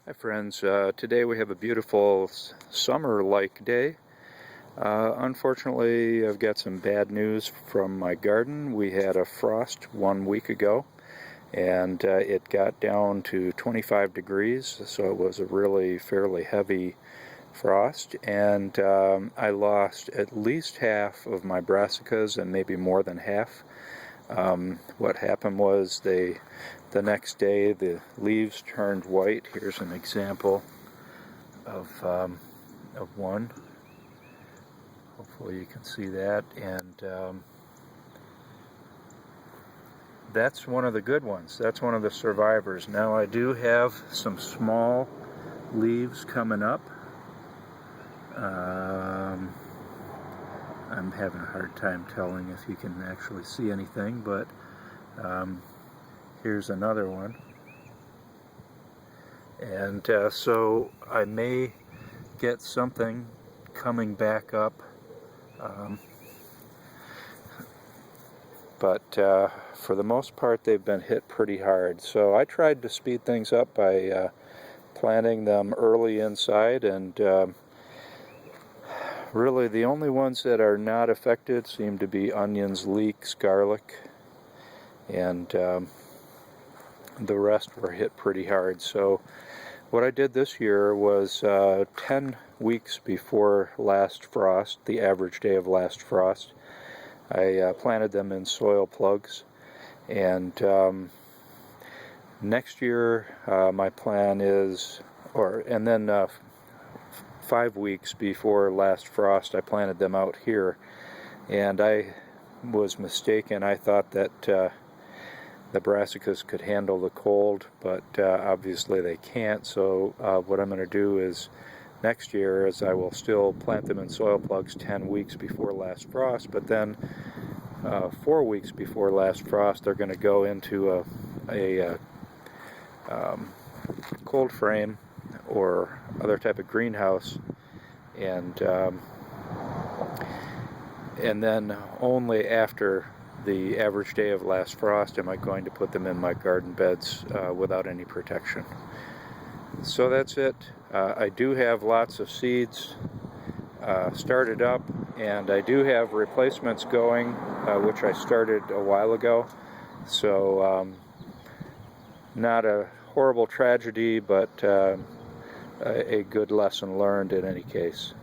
Hi friends, today we have a beautiful summer-like day. Unfortunately, I've got some bad news from my garden. We had a frost 1 week ago and it got down to 25 degrees, so it was a really fairly heavy frost, and I lost at least half of my brassicas and maybe more than half. What happened was the next day the leaves turned white. Here's an example of one. Hopefully you can see that, and that's one of the good ones. That's one of the survivors. Now I do have some small leaves coming up. I'm having a hard time telling if you can actually see anything, but here's another one. And so I may get something coming back up, but for the most part they've been hit pretty hard. So I tried to speed things up by planting them early inside, and really the only ones that are not affected seem to be onions, leeks, garlic, and the rest were hit pretty hard. So what I did this year was 10 weeks before last frost, the average day of last frost, I planted them in soil plugs. And next year my plan is, and then 5 weeks before last frost I planted them out here, and I was mistaken. I thought that the brassicas could handle the cold, but obviously they can't. So what I'm going to do is next year is I will still plant them in soil plugs 10 weeks before last frost, but then 4 weeks before last frost they're going to go into a cold frame or other type of greenhouse, and then only after the average day of last frost am I going to put them in my garden beds without any protection. So that's it. I do have lots of seeds started up, and I do have replacements going, which I started a while ago. So not a horrible tragedy, but a good lesson learned in any case.